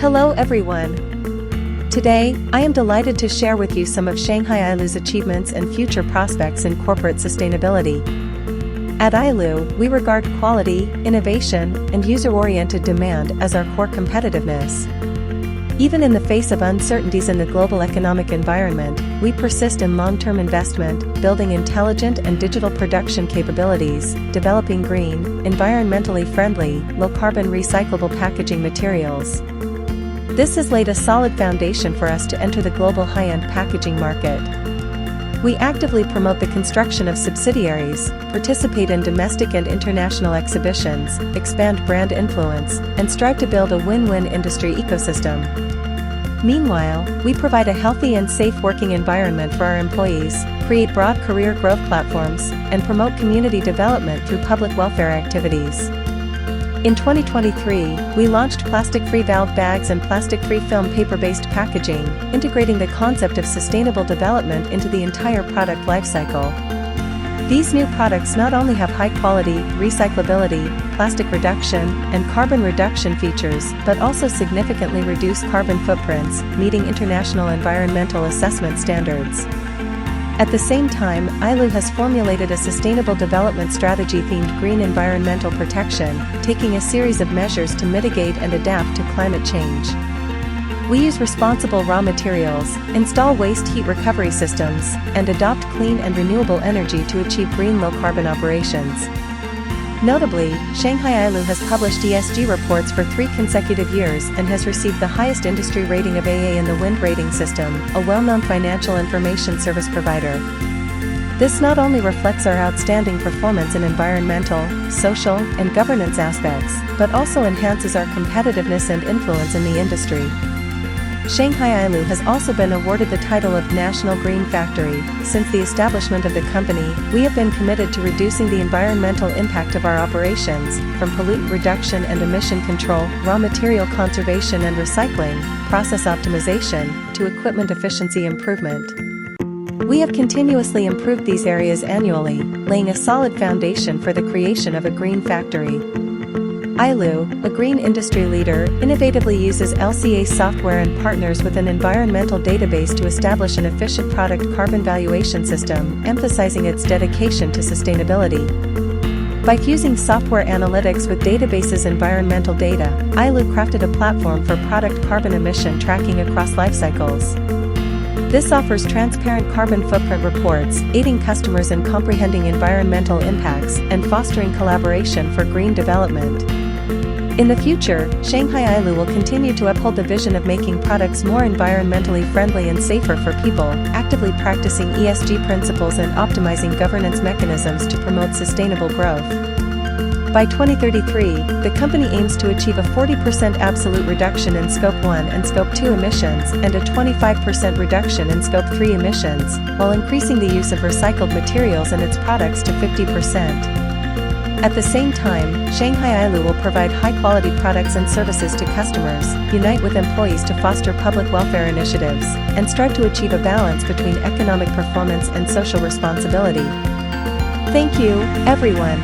Hello everyone. Today, I am delighted to share with you some of Shanghai Ailu's achievements and future prospects in corporate sustainability. At Ailu, we regard quality, innovation, and user-oriented demand as our core competitiveness. Even in the face of uncertainties in the global economic environment, we persist in long-term investment, building intelligent and digital production capabilities, developing green, environmentally friendly, low-carbon recyclable packaging materials. This has laid a solid foundation for us to enter the global high-end packaging market. We actively promote the construction of subsidiaries, participate in domestic and international exhibitions, expand brand influence, and strive to build a win-win industry ecosystem. Meanwhile, we provide a healthy and safe working environment for our employees, create broad career growth platforms, and promote community development through public welfare activities. In 2023, we launched plastic-free valve bags and plastic-free film paper-based packaging, integrating the concept of sustainable development into the entire product lifecycle. These new products not only have high-quality, recyclability, plastic reduction, and carbon reduction features, but also significantly reduce carbon footprints, meeting international environmental assessment standards. At the same time, Ailu has formulated a sustainable development strategy themed green environmental protection, taking a series of measures to mitigate and adapt to climate change. We use responsible raw materials, install waste heat recovery systems, and adopt clean and renewable energy to achieve green low-carbon operations. Notably, Shanghai Ailu has published ESG reports for 3 consecutive years and has received the highest industry rating of AA in the Wind Rating System, a well-known financial information service provider. This not only reflects our outstanding performance in environmental, social, and governance aspects, but also enhances our competitiveness and influence in the industry. Shanghai Ailu has also been awarded the title of National Green Factory. Since the establishment of the company, we have been committed to reducing the environmental impact of our operations, from pollutant reduction and emission control, raw material conservation and recycling, process optimization, to equipment efficiency improvement. We have continuously improved these areas annually, laying a solid foundation for the creation of a green factory. Ailu, a green industry leader, innovatively uses LCA software and partners with an environmental database to establish an efficient product carbon valuation system, emphasizing its dedication to sustainability. By fusing software analytics with databases' environmental data, Ailu crafted a platform for product carbon emission tracking across life cycles. This offers transparent carbon footprint reports, aiding customers in comprehending environmental impacts and fostering collaboration for green development. In the future, Shanghai Ailu will continue to uphold the vision of making products more environmentally friendly and safer for people, actively practicing ESG principles and optimizing governance mechanisms to promote sustainable growth. By 2033, the company aims to achieve a 40% absolute reduction in Scope 1 and Scope 2 emissions and a 25% reduction in Scope 3 emissions, while increasing the use of recycled materials in its products to 50%. At the same time, Shanghai Ailu will provide high-quality products and services to customers, unite with employees to foster public welfare initiatives, and strive to achieve a balance between economic performance and social responsibility. Thank you, everyone.